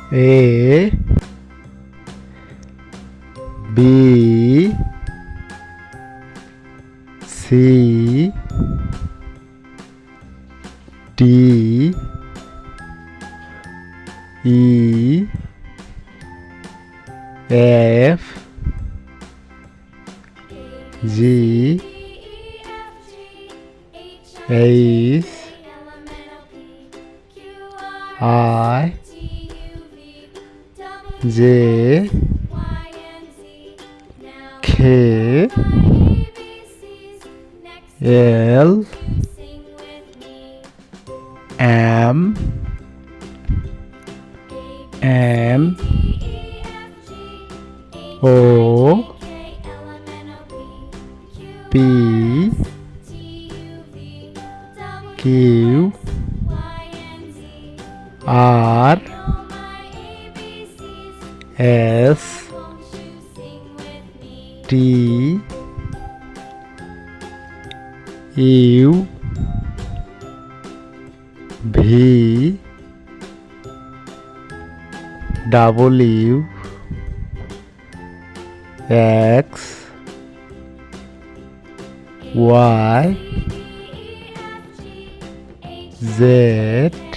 A B C D E F G H I J K L M N O P Q R S T U V W X Y Z